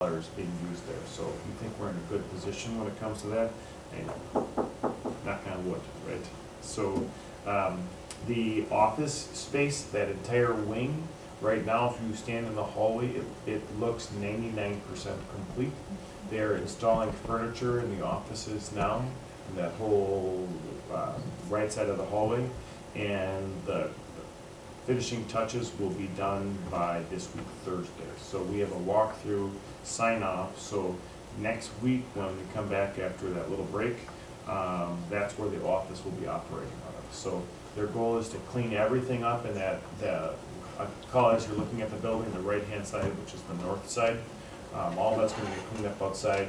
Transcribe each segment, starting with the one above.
dollars being used there. So we think we're in a good position when it comes to that. And knock on wood, right? So the office space, that entire wing, right now, if you stand in the hallway, it looks 99% complete. They're installing furniture in the offices now, in that whole right side of the hallway, and the finishing touches will be done by this week, Thursday. So we have a walkthrough, sign off, so next week when we come back after that little break, that's where the office will be operating out of. So their goal is to clean everything up in that, I call it, as you're looking at the building, the right-hand side, which is the north side. All that's gonna get cleaned up outside,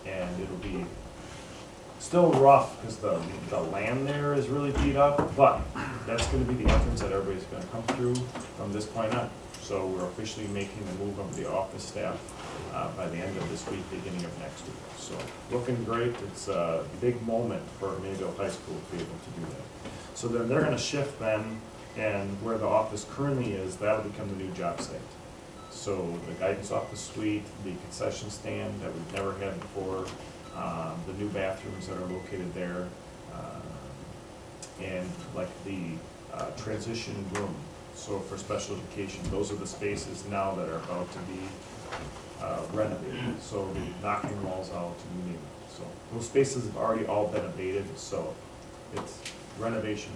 and it'll be still rough because the land there is really beat up, but that's gonna be the entrance that everybody's gonna come through from this point on. So we're officially making the move of the office staff by the end of this week, beginning of next week. So looking great. It's a big moment for Mayville High School to be able to do that. So then they're gonna shift then, and where the office currently is, that'll become the new job site. So the guidance office suite, the concession stand that we've never had before, the new bathrooms that are located there, and like the transition room. So for special education, those are the spaces now that are about to be renovated. So the knocking walls out, you name it. So those spaces have already all been abated, so it's renovation.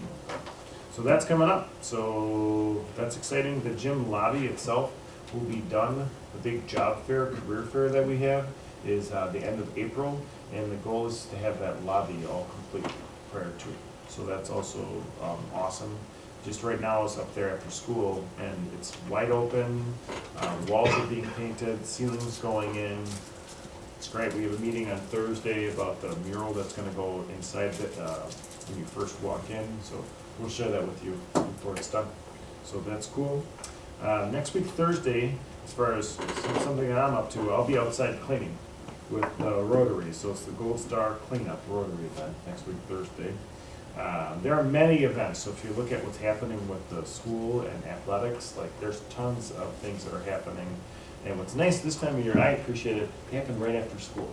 So that's coming up. So that's exciting. The gym lobby itself will be done. The big job fair, career fair that we have is the end of April, and the goal is to have that lobby all complete prior to it. So that's also awesome. Just right now it's up there after school, and it's wide open, walls are being painted, ceilings going in. It's great. We have a meeting on Thursday about the mural that's gonna go inside when you first walk in, so we'll share that with you before it's done. So that's cool. Next week, Thursday, as far as something that I'm up to, I'll be outside cleaning with the Rotary. So it's the Gold Star Cleanup Rotary event next week, Thursday. There are many events, so if you look at what's happening with the school and athletics, like there's tons of things that are happening. And what's nice this time of year, I appreciate it, happened right after school.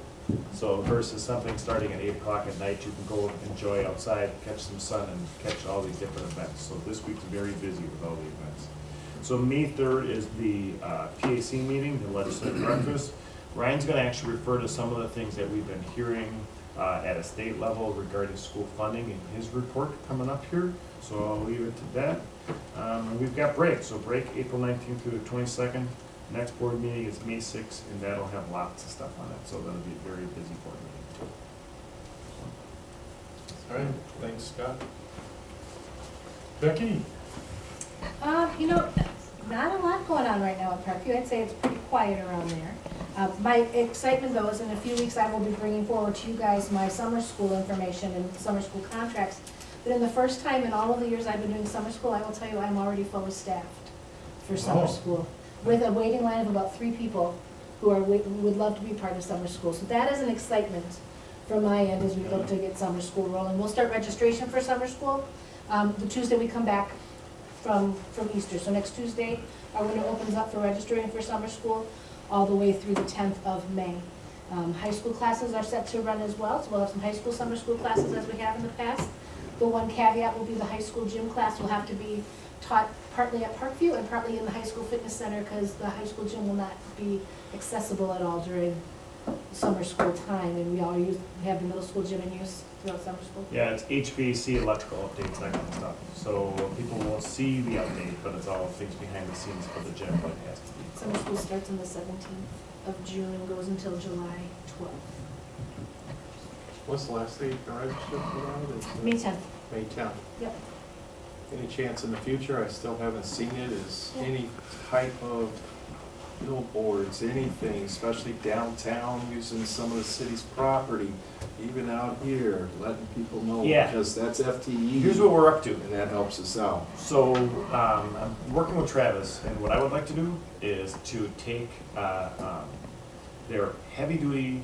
So versus something starting at 8 o'clock at night, you can go enjoy outside, catch some sun, and catch all these different events. So this week's very busy with all the events. So May 3rd is the PAC meeting, the legislative breakfast. Ryan's gonna actually refer to some of the things that we've been hearing at a state level regarding school funding in his report coming up here. So I'll leave it to that. And we've got break, so break April 19th through the 22nd. Next board meeting is May 6th, and that'll have lots of stuff on it, so that'll be a very busy board meeting too. All right, thanks, Scott. Becky? You know, not a lot going on right now at Parkview. I'd say it's pretty quiet around there. My excitement though is in a few weeks I will be bringing forward to you guys my summer school information and summer school contracts. But in the first time in all of the years I've been doing summer school, I will tell you I'm already fully staffed for summer school, with a waiting line of about 3 people who would love to be part of summer school. So that is an excitement from my end as we look to get summer school rolling. We'll start registration for summer school the Tuesday we come back from Easter. So next Tuesday, our window opens up for registering for summer school all the way through the 10th of May. High school classes are set to run as well, so we'll have some high school summer school classes as we have in the past. The one caveat will be the high school gym class will have to be taught partly at Parkview and partly in the high school fitness center, because the high school gym will not be accessible at all during summer school time, and we have the middle school gym in use throughout summer school. Yeah, it's HVAC, electrical updates, that kind of stuff. So people won't see the update, but it's all things behind the scenes for the gym, but it has to be. Summer school starts on the 17th of June and goes until July 12th. What's the last date for register for that? May 10th. May 10th. Yep. Any chance in the future, I still haven't seen it, is any type of billboards, anything, especially downtown, using some of the city's property, even out here, letting people know, Yeah. because that's FTE. Here's what we're up to. And that helps us out. So I'm working with Travis, and what I would like to do is to take their heavy-duty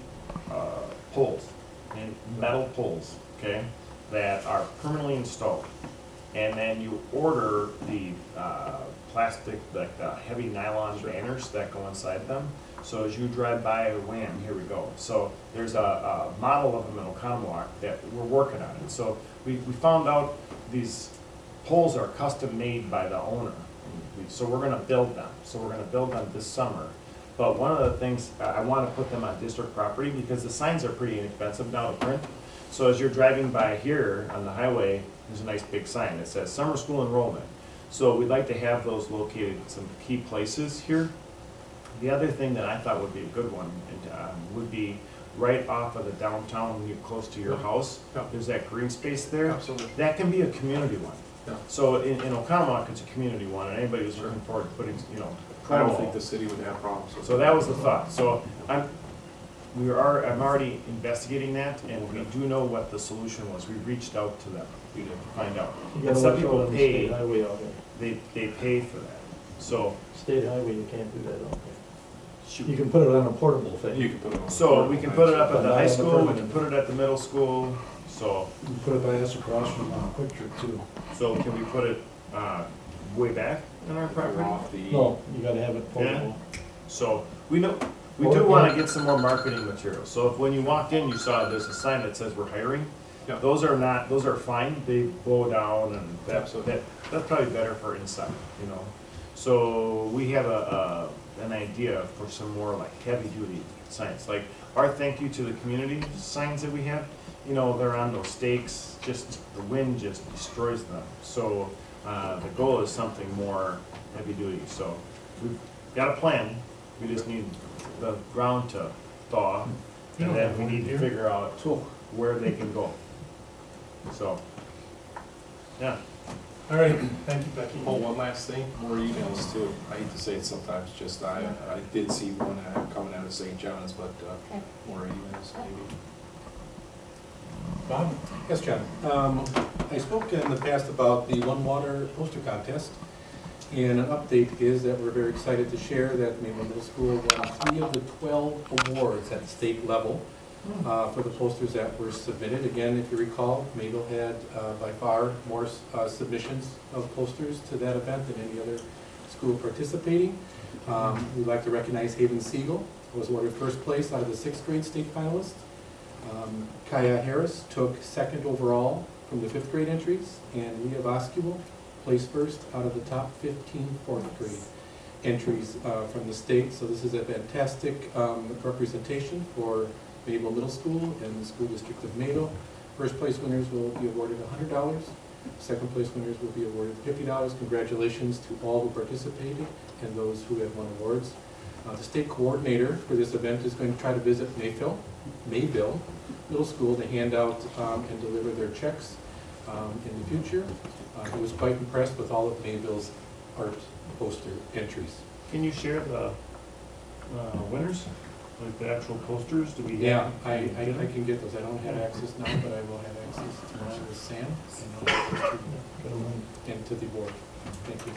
poles, and metal poles, okay, that are permanently installed, and then you order the plastic, like the heavy nylon banners that go inside them. So as you drive by, wham, here we go. So there's a model of them in Oconomowoc that we're working on. And so we found out these poles are custom made by the owner. So we're gonna build them. So we're gonna build them this summer. But one of the things, I wanna put them on district property because the signs are pretty inexpensive now to print. So as you're driving by here on the highway, there's a nice big sign that says summer school enrollment. So we'd like to have those located in some key places here. The other thing that I thought would be a good one would be right off of the downtown, when you're close to your house. Yeah. There's that green space there. Absolutely. That can be a community one. Yeah. So in Oconomowoc, it's a community one, and anybody who's looking forward to putting, I don't promo. think the city would have problems with So that was the thought. So I'm already investigating that, and we do know what the solution was. We reached out to them to find out. You And gotta some watch out people on the state pay, highway out there. they pay for that. So, State highway, you can't do that out there. You shoot. can put it on a portable thing. You can put it on. So we can put it up at the But not high on the school, we can permanent. put it at the middle school, so, You put it by us across from Quick Trip too. so can we put it, way back in our If you're property? off the. No, you gotta have it portable. So, we do Or- wanna get some more marketing material, so if when you walked in, you saw there's a sign that says we're hiring, Yeah. those are fine, they blow down and Absolutely. that's probably better for inside, So we have an idea for some more like heavy duty signs, like our thank you to the community signs that we have, they're on those stakes, just, the wind just destroys them. So, the goal is something more heavy duty, so we've got a plan, we just need the ground to thaw, and then we need to figure out where they can go. So, yeah. All right, thank you, Becky. Oh, one last thing, more emails too. I hate to say it sometimes, just I did see one coming out of St. John's, but Okay. more emails maybe. Bob? Yes, John. I spoke in the past about the One Water poster contest, and an update is that we're very excited to share that Mayville Middle School won 3 of the 12 awards at the state level for the posters that were submitted. Again, if you recall, Mayville had by far more submissions of posters to that event than any other school participating. We'd like to recognize Haven Siegel, who was awarded first place out of the 6th grade state finalists. Kaya Harris took 2nd overall from the 5th grade entries, and Leah Voskuel placed first out of the top 15 4th grade entries from the state. So this is a fantastic representation for Mayville Middle School and the School District of Mayville. First place winners will be awarded $100. Second place winners will be awarded $50. Congratulations to all who participated and those who have won awards. The state coordinator for this event is going to try to visit Mayville Middle School to hand out and deliver their checks in the future. He was quite impressed with all of Mayville's art poster entries. Can you share the winners, like the actual posters? Do we have? Yeah, I can get those. I don't have access now, but I will have access tomorrow with Sam and to the board. Thank you.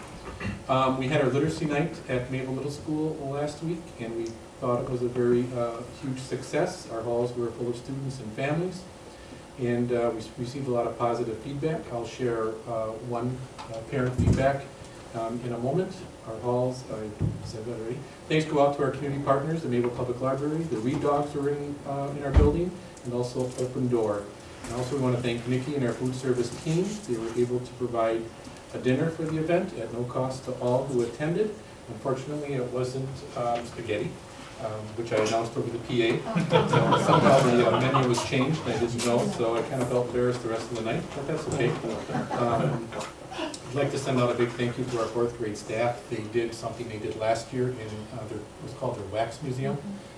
We had our literacy night at Mayville Middle School last week, and we thought it was a very huge success. Our halls were full of students and families, and we received a lot of positive feedback. I'll share one parent feedback in a moment. Our halls, I said that already. Thanks go out to our community partners, the Mayville Public Library, the Read Dogs are in our building, and also Open Door. And also we want to thank Nikki and our food service team. They were able to provide a dinner for the event at no cost to all who attended. Unfortunately, it wasn't spaghetti, which I announced over the PA. So somehow the menu was changed, and I didn't know, so I kind of felt embarrassed the rest of the night, but that's okay. I'd like to send out a big thank you to our 4th grade staff. They did something they did last year in it was called their wax museum.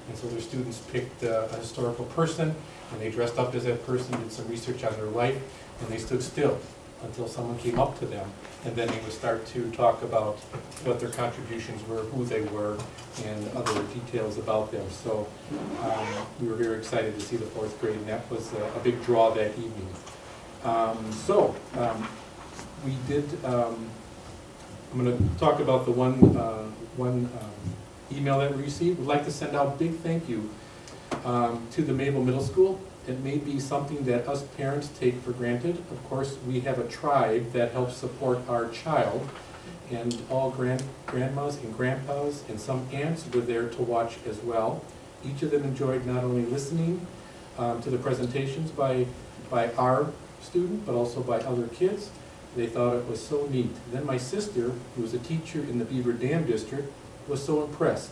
And so their students picked a historical person, and they dressed up as that person, did some research on their life, and they stood still until someone came up to them. And then they would start to talk about what their contributions were, who they were, and other details about them. So we were very excited to see the 4th grade, and that was a big draw that evening. We did, I'm going to talk about the one email that we received. We'd like to send out a big thank you to the Mayville Middle School. It may be something that us parents take for granted. Of course, we have a tribe that helps support our child, and all grandmas and grandpas and some aunts were there to watch as well. Each of them enjoyed not only listening to the presentations by our student, but also by other kids. They thought it was so neat. Then my sister, who was a teacher in the Beaver Dam District, was so impressed.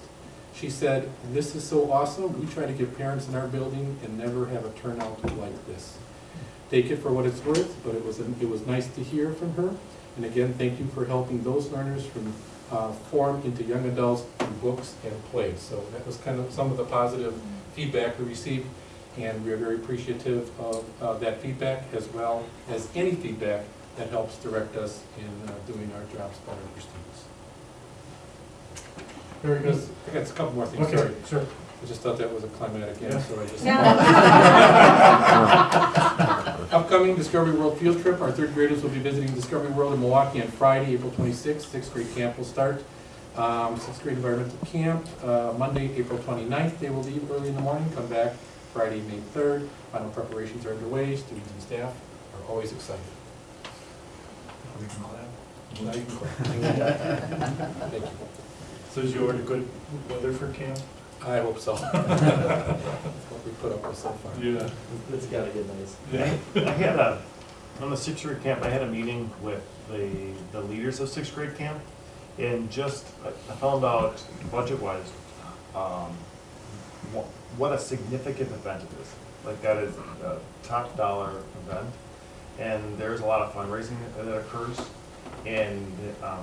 She said, "This is so awesome. We try to give parents in our building and never have a turnout like this." Take it for what it's worth, but it was nice to hear from her. And again, thank you for helping those learners from form into young adults through books and play. So that was kind of some of the positive feedback we received, and we are very appreciative of that feedback, as well as any feedback that helps direct us in doing our jobs better for students. Very good. I got a couple more things, Okay, sorry. sure. I just thought that was a climatic end, so I just... Upcoming Discovery World field trip. Our third graders will be visiting Discovery World in Milwaukee on Friday, April 26th. Sixth grade camp will start. Sixth grade environmental camp, Monday, April 29th. They will leave early in the morning, come back Friday, May 3rd. Final preparations are underway. Students and staff are always excited. Now you can clap. Thank you. So is you already good weather for camp? I hope so. What we put up with so far. Yeah. It's gotta get nice. Yeah. I had on the sixth grade camp, I had a meeting with the leaders of sixth grade camp, and just, I found out budget-wise, what a significant event it is. Like, that is a top dollar event, and there's a lot of fundraising that occurs, and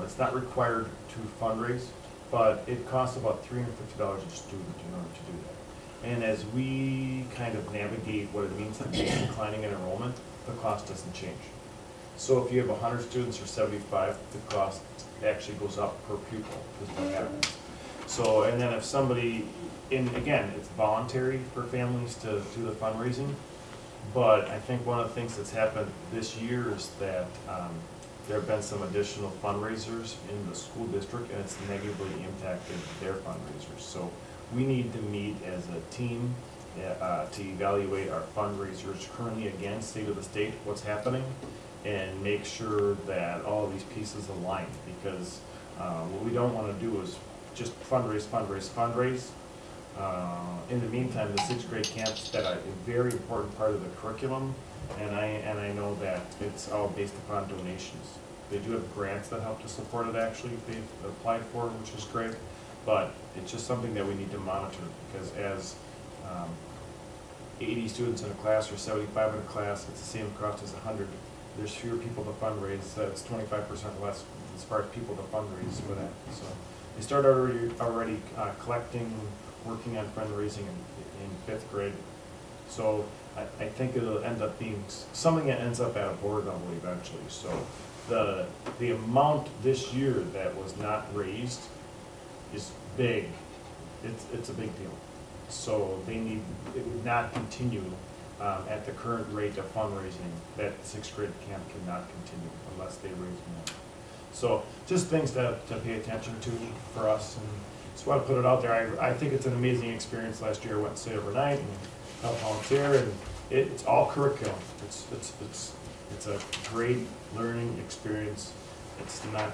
it's not required to fundraise, but it costs about $350 a student in order to do that. And as we kind of navigate what it means to be declining in enrollment, the cost doesn't change. So if you have 100 students or 75, the cost actually goes up per pupil, is what happens. So, and then if somebody, and again, it's voluntary for families to do the fundraising, but I think one of the things that's happened this year is that there have been some additional fundraisers in the school district, and it's negatively impacted their fundraisers. So we need to meet as a team to evaluate our fundraisers currently, again, state of the state, what's happening, and make sure that all of these pieces align, because what we don't want to do is just fundraise. In the meantime, the sixth grade camp's got a very important part of the curriculum, and I know that it's all based upon donations. They do have grants that help to support it, actually, they've applied for, which is great, but it's just something that we need to monitor, because as 80 students in a class or 75 in a class, it's the same cost as 100. There's fewer people to fundraise, so it's 25% less as far as people to fundraise for that. So they started already collecting, working on fundraising in fifth grade. So I think it'll end up being something that ends up at a board level eventually. So the amount this year that was not raised is big. It's a big deal. So it would not continue at the current rate of fundraising. That sixth grade camp cannot continue unless they raise more. So just things to pay attention to for us, and just want to put it out there. I think it's an amazing experience. Last year I went to stay overnight and helped volunteer, and it's all curriculum. It's a great learning experience. It's not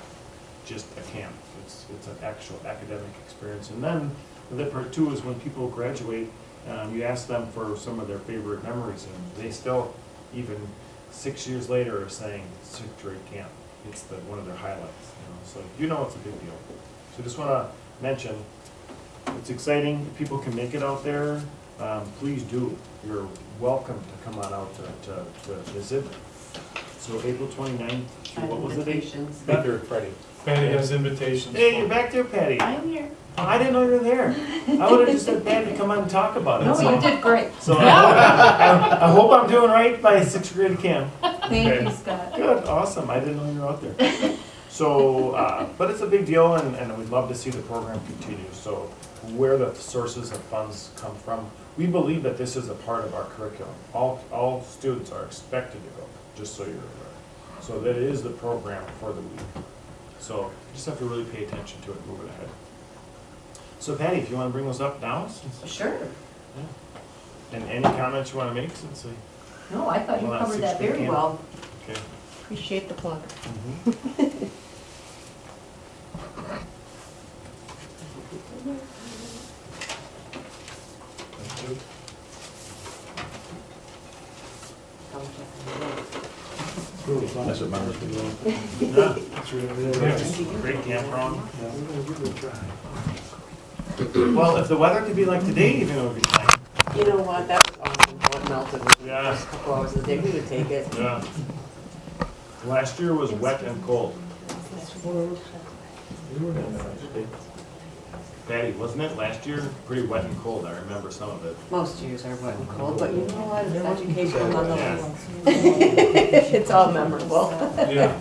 just a camp. It's an actual academic experience. And then the part two is when people graduate, you ask them for some of their favorite memories, and they still, even 6 years later, are saying sixth grade camp. It's one of their highlights. So it's a big deal. So just want to mention, it's exciting. If people can make it out there, please do. You're welcome to come on out to visit. So April 29th, what was the date? May 3rd, Friday. Patty has invitations. Hey, you're back there, Patty. I'm here. I didn't know you were there. I would have just said, Patty, come on and talk about it. No, So- you did great. So I hope I'm doing right by sixth grade camp. Thank you, Scott. Good, awesome. I didn't know you were out there. So, but it's a big deal, and we'd love to see the program continue. So where the sources of funds come from, we believe that this is a part of our curriculum. All students are expected to go, just so you're aware. So that is the program for the week. So you just have to really pay attention to it, move it ahead. So Patty, if you want to bring those up now, Sure. and any comments you want to make since we, No, I thought you Well, covered that sixth grade very camp. well. okay. Appreciate the plug. too. That's what matters. Great campground. Well, if the weather could be like today, even it would be fine. You know what, that was awesome, how it melted within the Yeah. first couple hours of the day, we would take it. Yeah. Last year was wet and cold. Patty, wasn't it last year? Pretty wet and cold, I remember some of it. Most years are wet and cold, but you know what, it's educational Yeah. nonetheless. It's all memorable. Yeah.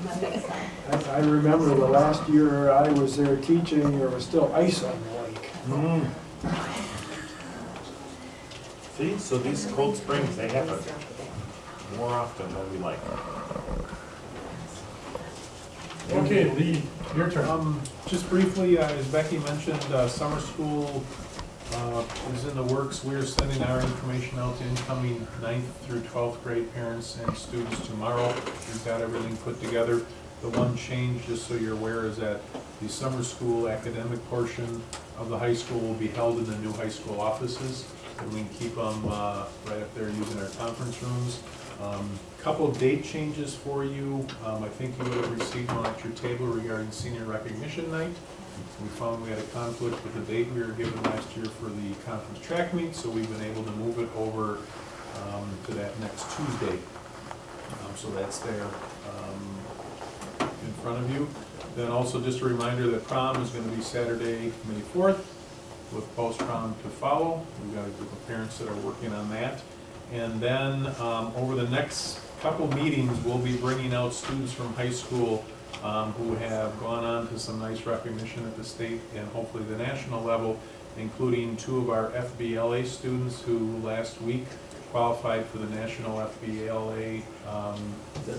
I remember the last year I was there teaching, there was still ice on the lake. Mm. See, so these cold springs, they happen more often than we like. Okay, Lee, your turn. Just briefly, as Becky mentioned, summer school is in the works. We're sending our information out to incoming 9th through 12th grade parents and students tomorrow. We've got everything put together. The one change, just so you're aware, is that the summer school academic portion of the high school will be held in the new high school offices. And we can keep them right up there using our conference rooms. Couple date changes for you. I think you would have received one at your table regarding senior recognition night. We found we had a conflict with the date we were given last year for the conference track meet, so we've been able to move it over to that next Tuesday. So that's there in front of you. Then also just a reminder that prom is going to be Saturday, May 4th, with post-prom to follow. We've got a group of parents that are working on that. And then over the next couple meetings, we'll be bringing out students from high school who have gone on to some nice recognition at the state and hopefully the national level, including 2 of our FBLA students who last week qualified for the national FBLA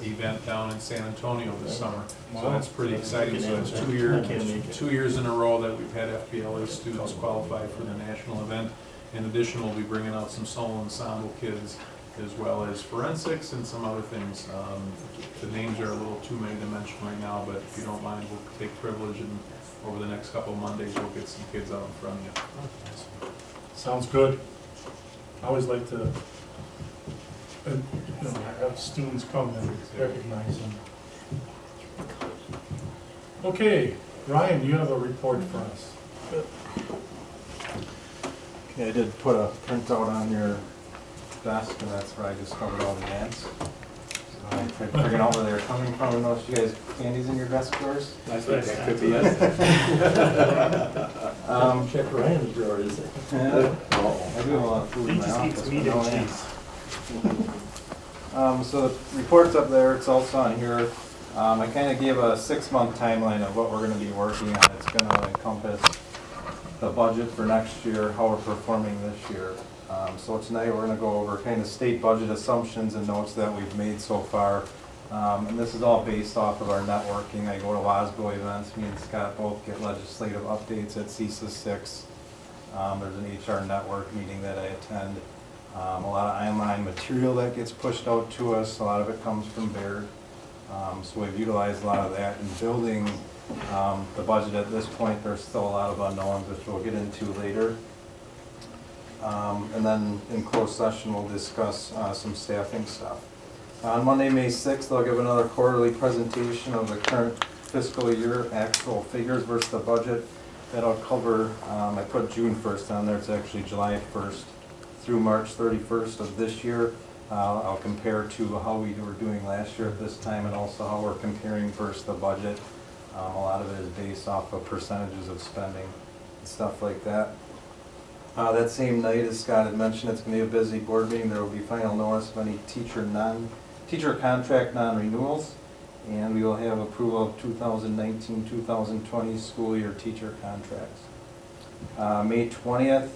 event down in San Antonio this summer. So that's pretty exciting. So that's 2 years in a row that we've had FBLA students qualify for the national event. In addition, we'll be bringing out some solo ensemble kids as well as forensics and some other things. The names are a little too many to mention right now, but if you don't mind, we'll take privilege and over the next couple of Mondays, we'll get some kids out in front of you. Sounds good. I always like to, have students come and recognize them. Okay, Ryan, you have a report for us. Okay, I did put a printout on your desk, and that's where I discovered all the ads. So I tried figuring out where they were coming from. I noticed you guys have candies in your desk drawers. I think that could be it. Check Ryan's drawer, is it? Yeah, I do have a lot of food He in my just office. eats but meat no and ants. cheese. So the report's up there, it's also on here. I kind of gave a 6-month timeline of what we're going to be working on. It's going to encompass the budget for next year, how we're performing this year. So tonight we're going to go over kind of state budget assumptions and notes that we've made so far. And this is all based off of our networking. I go to WASBO events, me and Scott both get legislative updates at CISA 6. There's an HR network meeting that I attend. A lot of online material that gets pushed out to us. A lot of it comes from Baird. So we've utilized a lot of that in building the budget. At this point, there's still a lot of unknowns, which we'll get into later. And then in closed session, we'll discuss some staffing stuff. On Monday, May 6th, I'll give another quarterly presentation of the current fiscal year actual figures versus the budget. That'll cover, I put June 1st on there, it's actually July 1st through March 31st of this year. I'll compare to how we were doing last year at this time and also how we're comparing versus the budget. A lot of it is based off of percentages of spending and stuff like that. That same night, as Scott had mentioned, it's going to be a busy board meeting. There will be final notice of any teacher contract non-renewals, and we will have approval of 2019-2020 school year teacher contracts. May 20th,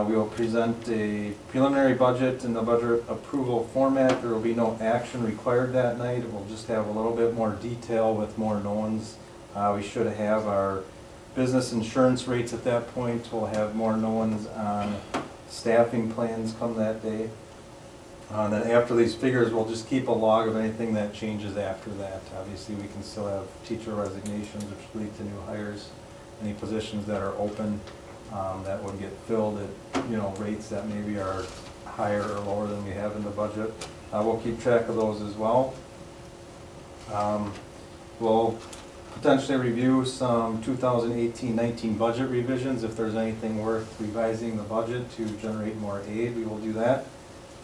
we will present a preliminary budget in the budget approval format. There will be no action required that night. We'll just have a little bit more detail with more knowns. We should have our business insurance rates at that point. We'll have more knowns on staffing plans come that day. Then after these figures, we'll just keep a log of anything that changes after that. Obviously, we can still have teacher resignations, which lead to new hires, any positions that are open. that would get filled at, rates that maybe are higher or lower than we have in the budget. We'll keep track of those as well. We'll potentially review some 2018-19 budget revisions. If there's anything worth revising the budget to generate more aid, we will do that.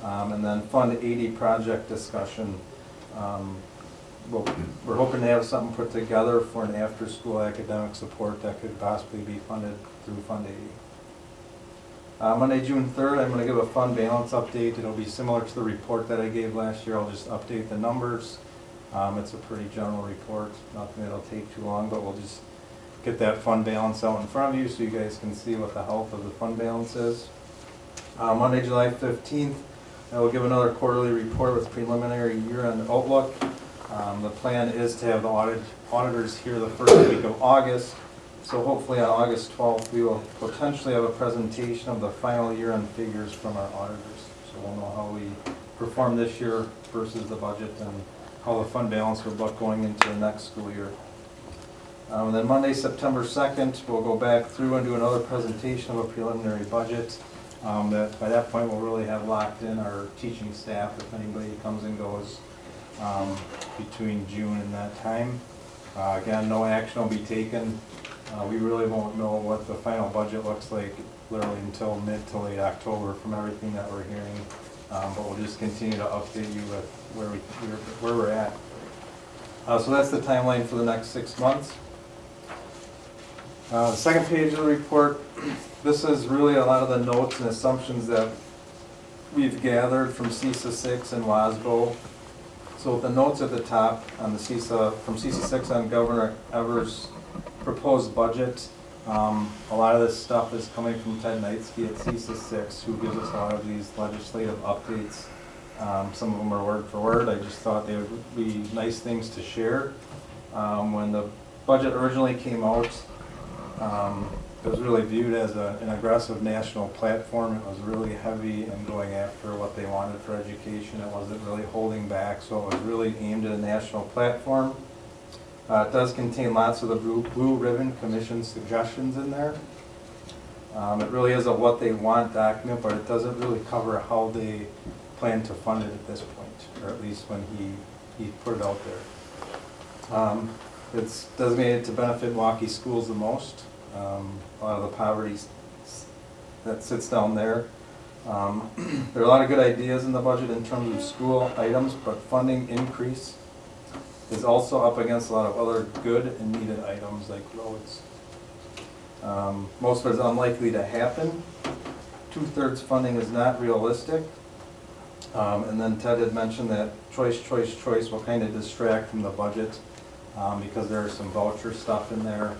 And then Fund 80 project discussion. We're hoping to have something put together for an after-school academic support that could possibly be funded through Fund 80. Monday, June 3rd, I'm going to give a fund balance update. It'll be similar to the report that I gave last year. I'll just update the numbers. It's a pretty general report, nothing that'll take too long, but we'll just get that fund balance out in front of you so you guys can see what the health of the fund balance is. Monday, July 15th, I will give another quarterly report with preliminary year-end outlook. The plan is to have the auditors here the first week of August, so hopefully on August 12th we will potentially have a presentation of the final year-end figures from our auditors. So we'll know how we performed this year versus the budget and how the fund balance would look going into the next school year. And then Monday, September 2nd, we'll go back through and do another presentation of a preliminary budget. That by that point we'll really have locked in our teaching staff if anybody comes and goes between June and that time. Again, no action will be taken. We really won't know what the final budget looks like literally until mid to late October from everything that we're hearing. But we'll just continue to update you with where we're at. So that's the timeline for the next 6 months. The second page of the report, this is really a lot of the notes and assumptions that we've gathered from CISA 6 and WASBO. So the notes at the top on the from CISA 6 on Governor Evers' proposed budget. A lot of this stuff is coming from Ted Knightsky at CISA 6, who gives us a lot of these legislative updates. Some of them are word for word. I just thought they would be nice things to share. When the budget originally came out, it was really viewed as an aggressive national platform. It was really heavy in going after what they wanted for education. It wasn't really holding back, so it was really aimed at a national platform. It does contain lots of the Blue Ribbon Commission suggestions in there. It really is a what they want document, but it doesn't really cover how they plan to fund it at this point, or at least when he put it out there. It's designated to benefit Milwaukee schools the most. A lot of the poverty that sits down there. There are a lot of good ideas in the budget in terms of school items, but funding increase is also up against a lot of other good and needed items like roads. Most of it is unlikely to happen. 2/3 funding is not realistic. And then Ted had mentioned that choice will kind of distract from the budget because there's some voucher stuff in there,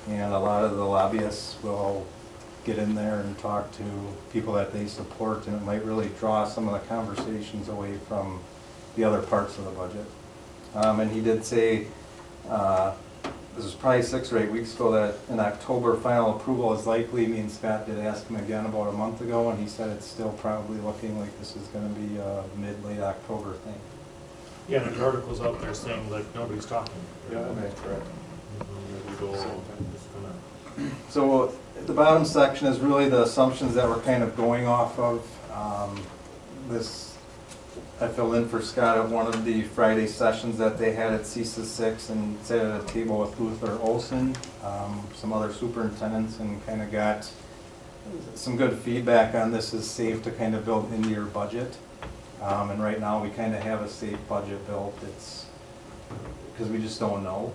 and a lot of the lobbyists will get in there and talk to people that they support, and it might really draw some of the conversations away from the other parts of the budget. And he did say, this was probably 6 or 8 weeks ago, that in October final approval is likely. Me and Scott did ask him again about a month ago, and he said it's still probably looking like this is going to be a mid-late October thing. Yeah, and the article's out there saying like nobody's talking. Yeah, that's correct. So the bottom section is really the assumptions that we're kind of going off of. I filled in for Scott at one of the Friday sessions that they had at CISA 6 and sat at a table with Luther Olson, some other superintendents, and kind of got some good feedback on this is safe to kind of build into your budget. And right now we kind of have a safe budget built. It's because we just don't know.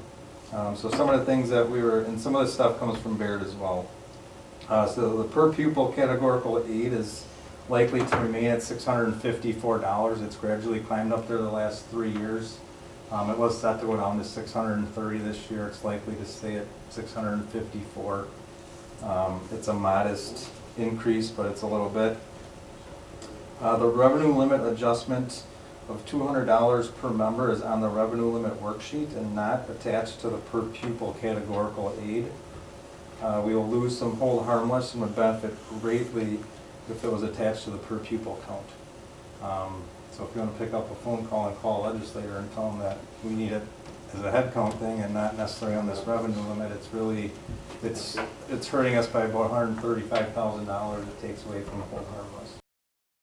So some of the things that and some of this stuff comes from Baird as well. So the per pupil categorical aid is likely to remain at $654. It's gradually climbed up there the last 3 years. It was set to go down to $630 this year. It's likely to stay at $654. It's a modest increase, but it's a little bit. The revenue limit adjustment of $200 per member is on the revenue limit worksheet and not attached to the per pupil categorical aid. We will lose some hold harmless and would benefit greatly if it was attached to the per pupil count. So if you want to pick up a phone call and call a legislator and tell them that we need it as a headcount thing and not necessarily on this revenue limit. It's really, it's hurting us by about $135,000 it takes away from Old Harvest.